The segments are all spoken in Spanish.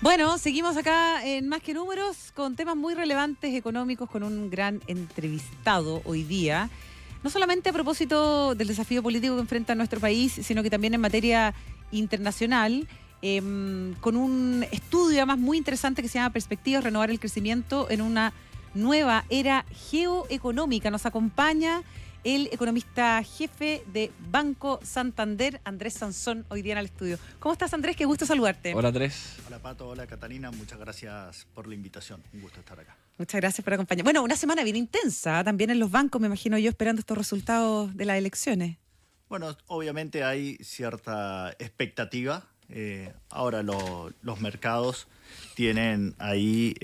Bueno, seguimos acá en Más que Números con temas muy relevantes económicos con un gran entrevistado hoy día. No solamente a propósito del desafío político que enfrenta nuestro país, sino que también en materia internacional, con un estudio además muy interesante que se llama Perspectivas, renovar el crecimiento en una nueva era geoeconómica. Nos acompaña el economista jefe de Banco Santander, Andrés Sansón, hoy día en el estudio. ¿Cómo estás, Andrés? Qué gusto saludarte. Hola, Andrés. Hola, Pato. Hola, Catalina. Muchas gracias por la invitación. Un gusto estar acá. Muchas gracias por acompañarnos. Bueno, una semana bien intensa, también en los bancos, me imagino yo, esperando estos resultados de las elecciones. Bueno, obviamente hay cierta expectativa. Ahora los mercados tienen ahí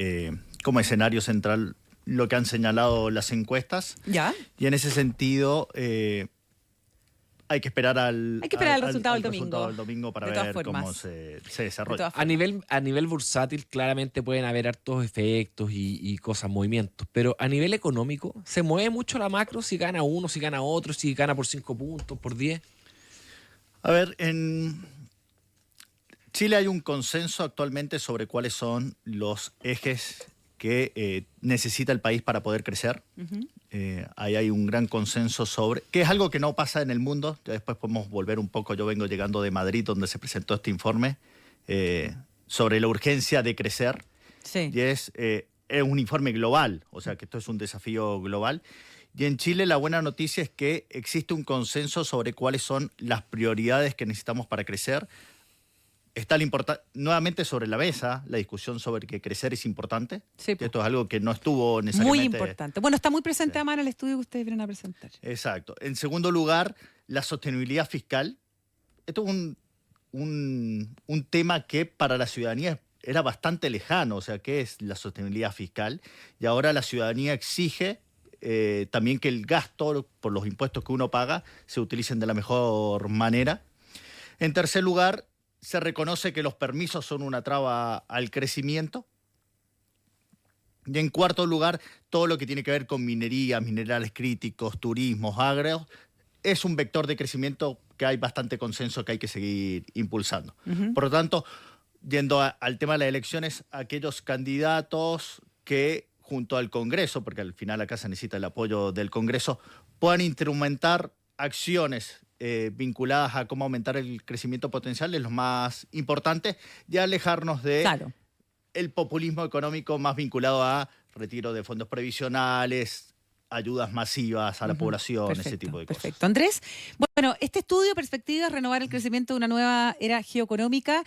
como escenario central lo que han señalado las encuestas. ¿Ya? Y en ese sentido hay que esperar al resultado del domingo para ver cómo se desarrolla. A nivel bursátil claramente pueden haber hartos efectos y cosas, movimientos, pero a nivel económico se mueve mucho la macro si gana uno, si gana otro, si gana por 5 puntos, por 10. A ver, en Chile hay un consenso actualmente sobre cuáles son los ejes que necesita el país para poder crecer. Uh-huh. Ahí hay un gran consenso sobre, que es algo que no pasa en el mundo. Ya después podemos volver un poco. Yo vengo llegando de Madrid, donde se presentó este informe sobre la urgencia de crecer. Sí. Y es un informe global, o sea que esto es un desafío global. Y en Chile la buena noticia es que existe un consenso sobre cuáles son las prioridades que necesitamos para crecer. Está nuevamente sobre la mesa la discusión sobre que crecer es importante. Sí, esto es algo que no estuvo necesariamente... Muy importante. Bueno, está muy presente además en el estudio que ustedes vienen a presentar. Exacto. En segundo lugar, la sostenibilidad fiscal. Esto es un tema que para la ciudadanía era bastante lejano. O sea, ¿qué es la sostenibilidad fiscal? Y ahora la ciudadanía exige también que el gasto por los impuestos que uno paga se utilicen de la mejor manera. En tercer lugar, se reconoce que los permisos son una traba al crecimiento. Y en cuarto lugar, todo lo que tiene que ver con minería, minerales críticos, turismos, agros, es un vector de crecimiento que hay bastante consenso que hay que seguir impulsando. Uh-huh. Por lo tanto, yendo al tema de las elecciones, aquellos candidatos que junto al Congreso, porque al final acá se necesita el apoyo del Congreso, puedan instrumentar acciones vinculadas a cómo aumentar el crecimiento potencial es lo más importante y alejarnos de el populismo económico más vinculado a retiro de fondos previsionales, ayudas masivas a la población, ese tipo de cosas. Perfecto. Andrés, bueno, este estudio, Perspectivas, renovar el crecimiento de una nueva era geoeconómica,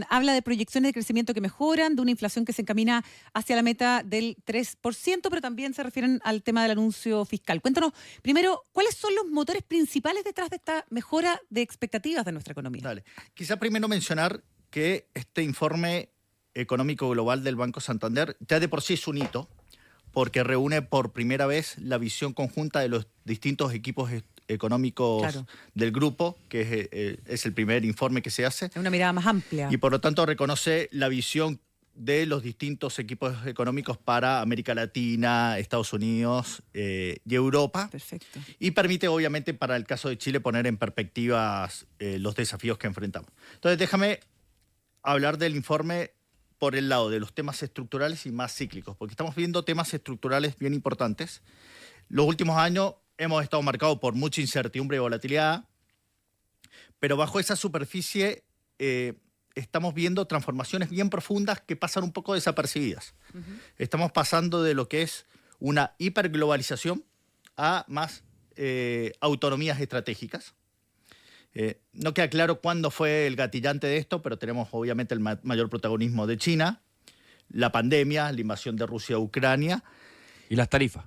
habla de proyecciones de crecimiento que mejoran, de una inflación que se encamina hacia la meta del 3%, pero también se refieren al tema del anuncio fiscal. Cuéntanos, primero, ¿cuáles son los motores principales detrás de esta mejora de expectativas de nuestra economía? Dale. Quizá primero mencionar que este informe económico global del Banco Santander ya de por sí es un hito, porque reúne por primera vez la visión conjunta de los distintos equipos económicos del grupo, que es el primer informe que se hace. Es una mirada más amplia. Y por lo tanto reconoce la visión de los distintos equipos económicos para América Latina, Estados Unidos y Europa. Perfecto. Y permite, obviamente, para el caso de Chile, poner en perspectivas los desafíos que enfrentamos. Entonces, déjame hablar del informe por el lado de los temas estructurales y más cíclicos, porque estamos viendo temas estructurales bien importantes. Los últimos años hemos estado marcados por mucha incertidumbre y volatilidad, pero bajo esa superficie estamos viendo transformaciones bien profundas que pasan un poco desapercibidas. Uh-huh. Estamos pasando de lo que es una hiperglobalización a más autonomías estratégicas. No queda claro cuándo fue el gatillante de esto, pero tenemos obviamente el mayor protagonismo de China, la pandemia, la invasión de Rusia a Ucrania. Y las tarifas.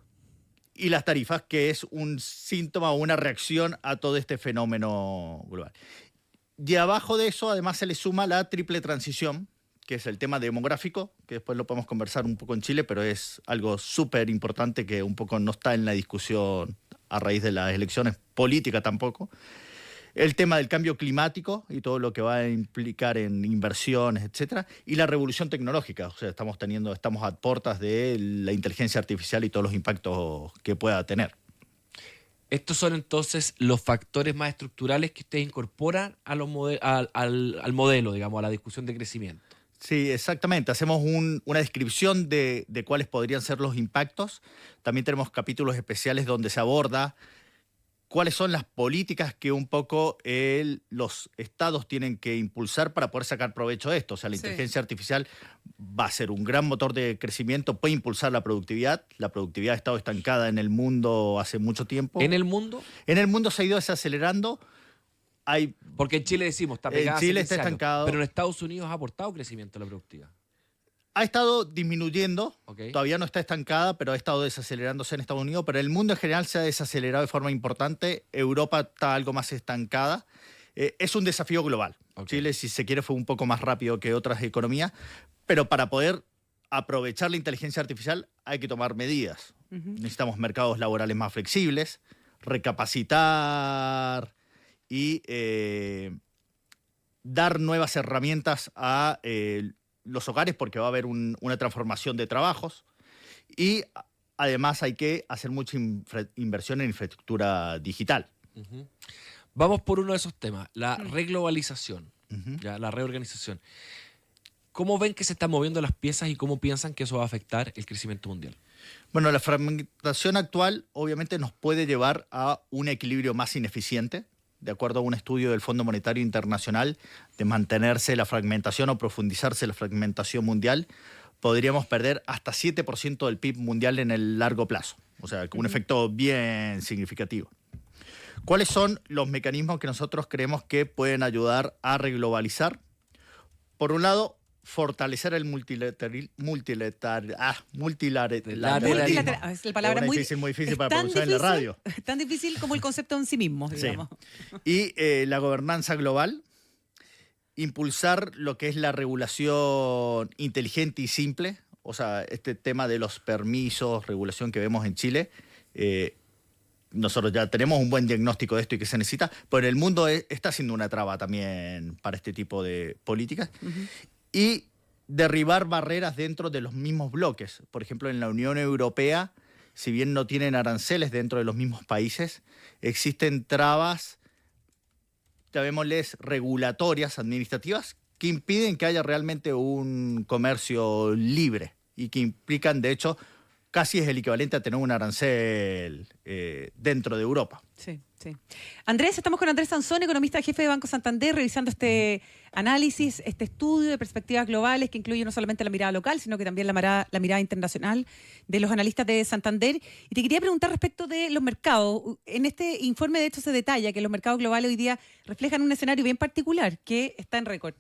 Y las tarifas, que es un síntoma o una reacción a todo este fenómeno global. Y abajo de eso, además, se le suma la triple transición, que es el tema demográfico, que después lo podemos conversar un poco en Chile, pero es algo súper importante que un poco no está en la discusión a raíz de las elecciones, política tampoco. El tema del cambio climático y todo lo que va a implicar en inversiones, etcétera, y la revolución tecnológica. O sea, estamos a puertas de la inteligencia artificial y todos los impactos que pueda tener. Estos son entonces los factores más estructurales que ustedes incorporan a al modelo, digamos, a la discusión de crecimiento. Sí, exactamente. Hacemos una descripción de cuáles podrían ser los impactos. También tenemos capítulos especiales donde se aborda cuáles son las políticas que un poco los estados tienen que impulsar para poder sacar provecho de esto. O sea, la inteligencia artificial va a ser un gran motor de crecimiento, puede impulsar la productividad. La productividad ha estado estancada en el mundo hace mucho tiempo. ¿En el mundo? En el mundo se ha ido desacelerando. Porque en Chile decimos, está pegada En Chile hace 15 está años, estancado. pero en Estados Unidos ha aportado crecimiento a la productividad. Ha estado disminuyendo, Ok. todavía no está estancada, pero ha estado desacelerándose en Estados Unidos, pero el mundo en general se ha desacelerado de forma importante. Europa está algo más estancada. Es un desafío global. Ok. Chile, si se quiere, fue un poco más rápido que otras economías, pero para poder aprovechar la inteligencia artificial hay que tomar medidas. Necesitamos mercados laborales más flexibles, recapacitar y dar nuevas herramientas a los hogares, porque va a haber una transformación de trabajos, y además hay que hacer mucha inversión en infraestructura digital. Ujú. Vamos por uno de esos temas, la reglobalización, ya, la reorganización. ¿Cómo ven que se están moviendo las piezas y cómo piensan que eso va a afectar el crecimiento mundial? Bueno, la fragmentación actual obviamente nos puede llevar a un equilibrio más ineficiente. De acuerdo a un estudio del Fondo Monetario Internacional, de mantenerse la fragmentación o profundizarse la fragmentación mundial, podríamos perder hasta 7% del PIB mundial en el largo plazo. O sea, un efecto bien significativo. ¿Cuáles son los mecanismos que nosotros creemos que pueden ayudar a reglobalizar? Por un lado, fortalecer el multilateralismo. Es la palabra muy muy difícil para pronunciar en la radio. Tan difícil como el concepto en sí mismo, digamos. Sí. Y la gobernanza global, impulsar lo que es la regulación inteligente y simple, o sea, este tema de los permisos, regulación que vemos en Chile. Nosotros ya tenemos un buen diagnóstico de esto y que se necesita, pero el mundo está siendo una traba también para este tipo de políticas. Y derribar barreras dentro de los mismos bloques. Por ejemplo, en la Unión Europea, si bien no tienen aranceles dentro de los mismos países, existen trabas, llamémosles regulatorias, administrativas, que impiden que haya realmente un comercio libre y que implican, de hecho, casi es el equivalente a tener un arancel dentro de Europa. Sí, sí. Andrés, estamos con Andrés Sansón, economista jefe de Banco Santander, revisando este análisis, este estudio de perspectivas globales que incluye no solamente la mirada local, sino que también la mirada internacional de los analistas de Santander. Y te quería preguntar respecto de los mercados. En este informe, de hecho, se detalla que los mercados globales hoy día reflejan un escenario bien particular que está en récord.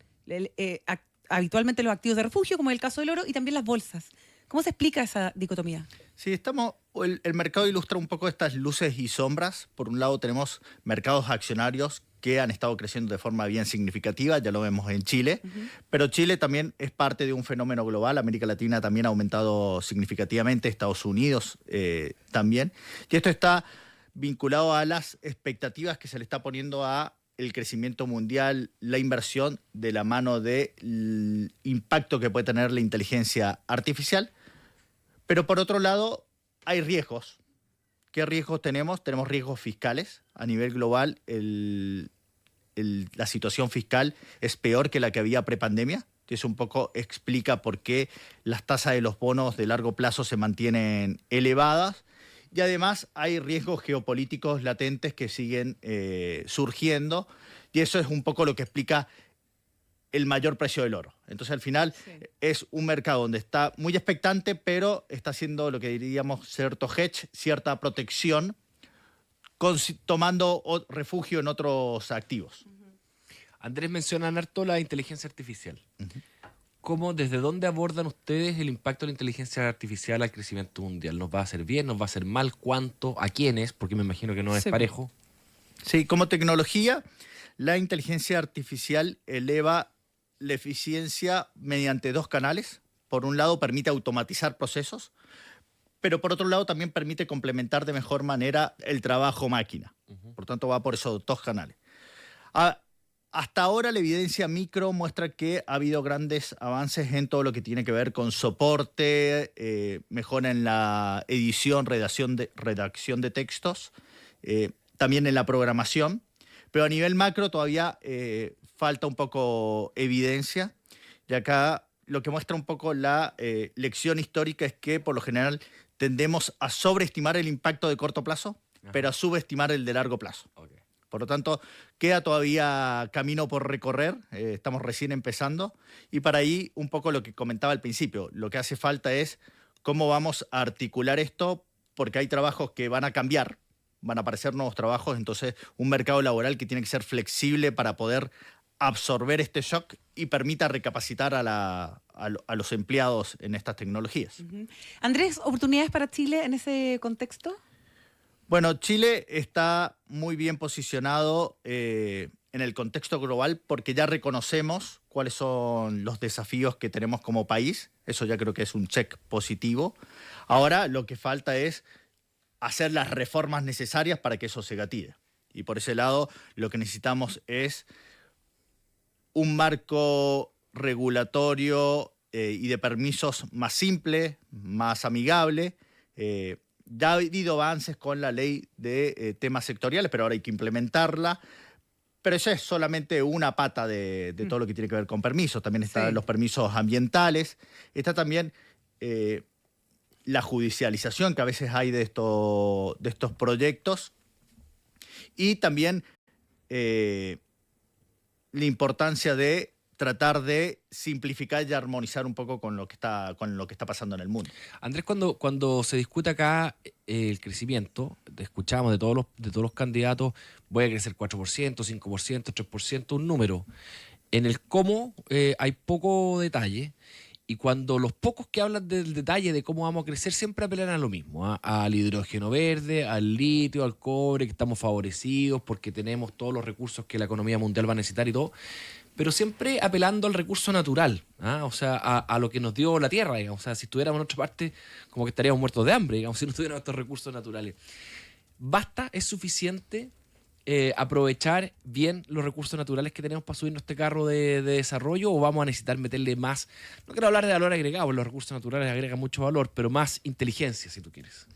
Habitualmente los activos de refugio, como es el caso del oro, y también las bolsas. ¿Cómo se explica esa dicotomía? Sí, el mercado ilustra un poco estas luces y sombras. Por un lado tenemos mercados accionarios que han estado creciendo de forma bien significativa, ya lo vemos en Chile, pero Chile también es parte de un fenómeno global. América Latina también ha aumentado significativamente, Estados Unidos también, y esto está vinculado a las expectativas que se le está poniendo a el crecimiento mundial, la inversión de la mano del impacto que puede tener la inteligencia artificial. Pero por otro lado, hay riesgos. ¿Qué riesgos tenemos? Tenemos riesgos fiscales. A nivel global, la situación fiscal es peor que la que había prepandemia. Eso un poco explica por qué las tasas de los bonos de largo plazo se mantienen elevadas. Y además hay riesgos geopolíticos latentes que siguen surgiendo, y eso es un poco lo que explica el mayor precio del oro. Entonces, al final, es un mercado donde está muy expectante, pero está haciendo lo que diríamos cierto hedge, cierta protección, tomando refugio en otros activos. Andrés, mencionan harto la inteligencia artificial. ¿Desde dónde abordan ustedes el impacto de la inteligencia artificial al crecimiento mundial? ¿Nos va a hacer bien? ¿Nos va a hacer mal? ¿Cuánto? ¿A quiénes? Porque me imagino que no es parejo. Sí, como tecnología, la inteligencia artificial eleva la eficiencia mediante dos canales. Por un lado, permite automatizar procesos, pero por otro lado también permite complementar de mejor manera el trabajo máquina. Por tanto, va por esos dos canales. Hasta ahora la evidencia micro muestra que ha habido grandes avances en todo lo que tiene que ver con soporte, mejora en la edición, redacción de textos, también en la programación, pero a nivel macro todavía falta un poco evidencia, y acá lo que muestra un poco la lección histórica es que por lo general tendemos a sobreestimar el impacto de corto plazo, pero a subestimar el de largo plazo. Okay. Por lo tanto, queda todavía camino por recorrer, estamos recién empezando, y para ahí un poco lo que comentaba al principio, lo que hace falta es cómo vamos a articular esto, porque hay trabajos que van a cambiar, van a aparecer nuevos trabajos, entonces un mercado laboral que tiene que ser flexible para poder absorber este shock y permita recapacitar a los empleados en estas tecnologías. Andrés, ¿oportunidades para Chile en ese contexto? Bueno, Chile está muy bien posicionado en el contexto global porque ya reconocemos cuáles son los desafíos que tenemos como país. Eso ya creo que es un check positivo. Ahora lo que falta es hacer las reformas necesarias para que eso se gatille. Y por ese lado lo que necesitamos es un marco regulatorio y de permisos más simple, más amigable. Ya ha habido avances con la ley de temas sectoriales, pero ahora hay que implementarla. Pero eso es solamente una pata de todo lo que tiene que ver con permisos. También están los permisos ambientales. Está también la judicialización que a veces hay de estos proyectos. Y también la importancia de tratar de simplificar y armonizar un poco con lo que está pasando en el mundo. Andrés, cuando se discute acá el crecimiento, escuchamos de todos los candidatos, voy a crecer 4%, 5%, 3%, un número. En el cómo hay poco detalle, y cuando los pocos que hablan del detalle de cómo vamos a crecer siempre apelan a lo mismo, al hidrógeno verde, al litio, al cobre, que estamos favorecidos porque tenemos todos los recursos que la economía mundial va a necesitar y todo, pero siempre apelando al recurso natural, o sea, a lo que nos dio la tierra, digamos. O sea, si estuviéramos en otra parte, como que estaríamos muertos de hambre, digamos, si no tuviéramos estos recursos naturales. ¿Basta? ¿Es suficiente aprovechar bien los recursos naturales que tenemos para subirnos este carro de desarrollo, o vamos a necesitar meterle más? No quiero hablar de valor agregado, los recursos naturales agregan mucho valor, pero más inteligencia, si tú quieres.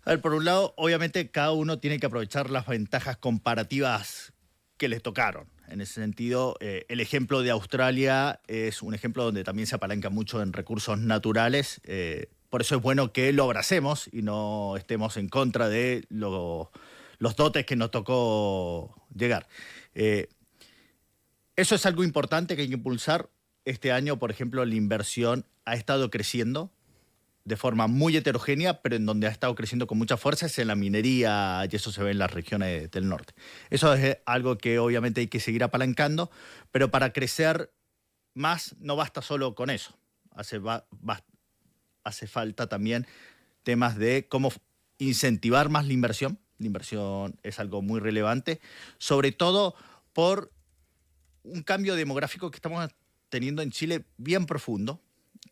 A ver, por un lado, obviamente cada uno tiene que aprovechar las ventajas comparativas que les tocaron. En ese sentido, el ejemplo de Australia es un ejemplo donde también se apalanca mucho en recursos naturales. Por eso es bueno que lo abracemos y no estemos en contra de los dotes que nos tocó llegar. Eso es algo importante que hay que impulsar. Este año, por ejemplo, la inversión ha estado creciendo de forma muy heterogénea, pero en donde ha estado creciendo con mucha fuerza es en la minería, y eso se ve en las regiones del norte. Eso es algo que obviamente hay que seguir apalancando, pero para crecer más no basta solo con eso. Hace falta también temas de cómo incentivar más la inversión. La inversión es algo muy relevante, sobre todo por un cambio demográfico que estamos teniendo en Chile bien profundo,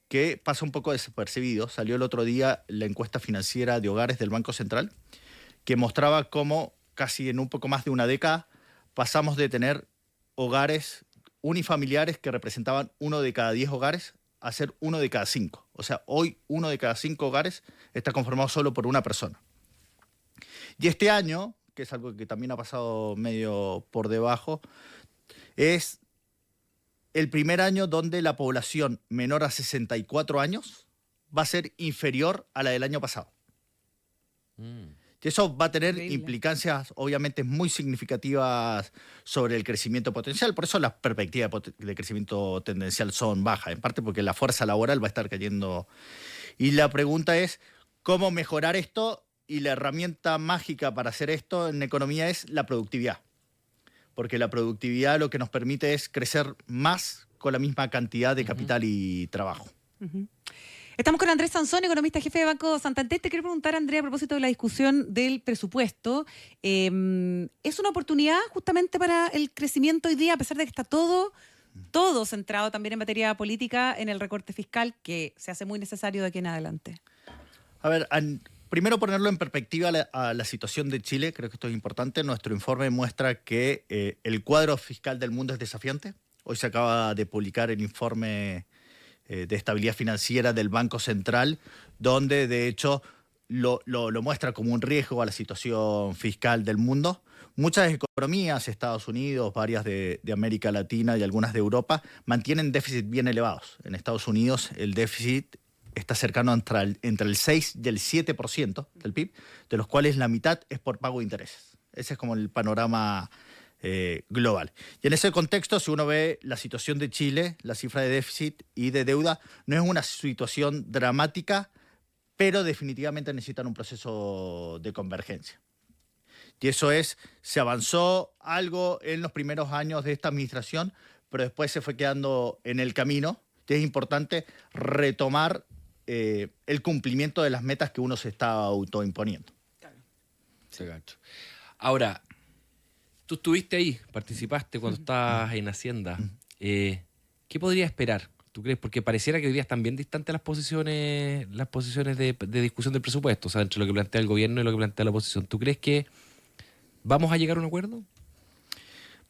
que pasa un poco desapercibido. Salió el otro día la encuesta financiera de hogares del Banco Central, que mostraba cómo casi en un poco más de una década pasamos de tener hogares unifamiliares que representaban 1 de cada 10 hogares a ser 1 de cada 5. O sea, hoy 1 de cada 5 hogares está conformado solo por una persona. Y este año, que es algo que también ha pasado medio por debajo, es el primer año donde la población menor a 64 años va a ser inferior a la del año pasado. Y eso va a tener implicancias obviamente muy significativas sobre el crecimiento potencial. Por eso las perspectivas de crecimiento tendencial son bajas, en parte porque la fuerza laboral va a estar cayendo. Y la pregunta es, ¿cómo mejorar esto? Y la herramienta mágica para hacer esto en economía es la productividad. Porque la productividad lo que nos permite es crecer más con la misma cantidad de capital y trabajo. Estamos con Andrés Sansón, economista jefe de Banco Santander. Te quiero preguntar, Andrés, a propósito de la discusión del presupuesto. ¿Es una oportunidad justamente para el crecimiento hoy día, a pesar de que está todo centrado también en materia política, en el recorte fiscal, que se hace muy necesario de aquí en adelante? A ver, primero ponerlo en perspectiva a la situación de Chile, creo que esto es importante. Nuestro informe muestra que el cuadro fiscal del mundo es desafiante. Hoy se acaba de publicar el informe de estabilidad financiera del Banco Central, donde de hecho lo muestra como un riesgo a la situación fiscal del mundo. Muchas economías, Estados Unidos, varias de América Latina y algunas de Europa, mantienen déficits bien elevados. En Estados Unidos el déficit está cercano entre el 6 y el 7% del PIB, de los cuales la mitad es por pago de intereses. Ese es como el panorama global. Y en ese contexto, si uno ve la situación de Chile, la cifra de déficit y de deuda, no es una situación dramática, pero definitivamente necesitan un proceso de convergencia. Y eso es, se avanzó algo en los primeros años de esta administración, pero después se fue quedando en el camino. Y es importante retomar el cumplimiento de las metas que uno se está autoimponiendo. Se gacho. Ahora, tú estuviste ahí, participaste cuando estabas en Hacienda. ¿Qué podría esperar? ¿Tú crees? Porque pareciera que hoy día están bien distantes las posiciones de discusión del presupuesto, o sea, entre lo que plantea el gobierno y lo que plantea la oposición. ¿Tú crees que vamos a llegar a un acuerdo?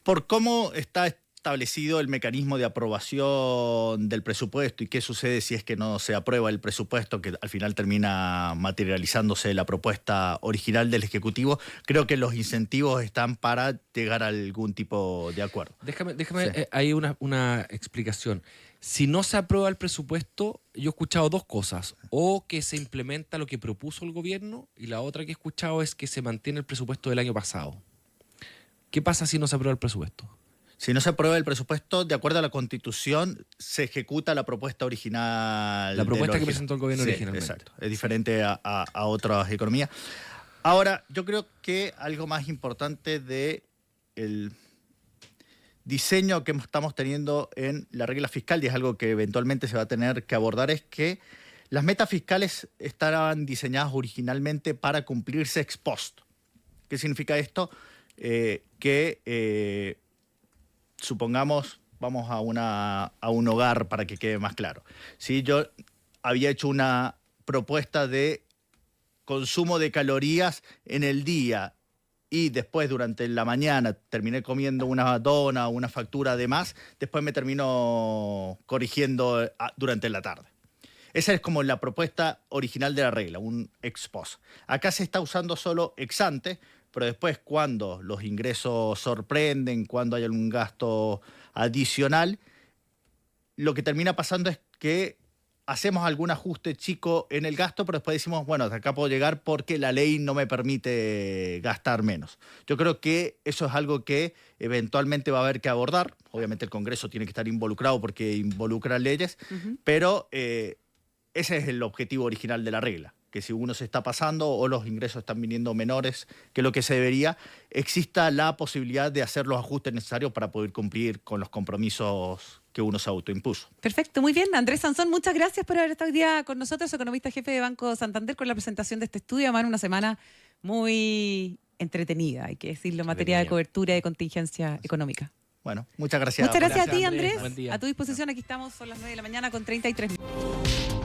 Por cómo está establecido el mecanismo de aprobación del presupuesto y qué sucede si es que no se aprueba el presupuesto, que al final termina materializándose la propuesta original del Ejecutivo, creo que los incentivos están para llegar a algún tipo de acuerdo. Déjame Sí. ahí una explicación. Si no se aprueba el presupuesto, yo he escuchado dos cosas. O que se implementa lo que propuso el gobierno, y la otra que he escuchado es que se mantiene el presupuesto del año pasado. ¿Qué pasa si no se aprueba el presupuesto? Si no se aprueba el presupuesto, de acuerdo a la Constitución, se ejecuta la propuesta original. La propuesta del que presentó el gobierno Sí, originalmente. Exacto. Es diferente a otras economías. Ahora, yo creo que algo más importante de el diseño que estamos teniendo en la regla fiscal, y es algo que eventualmente se va a tener que abordar, es que las metas fiscales estaban diseñadas originalmente para cumplirse ex post. ¿Qué significa esto? Supongamos, vamos a un hogar para que quede más claro. Si yo había hecho una propuesta de consumo de calorías en el día y después durante la mañana terminé comiendo una dona o una factura de más, después me termino corrigiendo durante la tarde. Esa es como la propuesta original de la regla, un ex post. Acá se está usando solo ex ante, pero después cuando los ingresos sorprenden, cuando hay algún gasto adicional, lo que termina pasando es que hacemos algún ajuste chico en el gasto, pero después decimos, bueno, hasta acá puedo llegar porque la ley no me permite gastar menos. Yo creo que eso es algo que eventualmente va a haber que abordar. Obviamente el Congreso tiene que estar involucrado porque involucra leyes, pero ese es el objetivo original de la regla, que si uno se está pasando o los ingresos están viniendo menores que lo que se debería, exista la posibilidad de hacer los ajustes necesarios para poder cumplir con los compromisos que uno se autoimpuso. Perfecto, muy bien. Andrés Sansón, muchas gracias por haber estado hoy día con nosotros, economista jefe de Banco Santander, con la presentación de este estudio. Además, una semana muy entretenida, hay que decirlo, en materia de cobertura y de contingencia económica. Bueno, muchas gracias. Muchas gracias a ti, Andrés. Andrés. Buen día. A tu disposición, aquí estamos, son las 9 de la mañana con 33 minutos.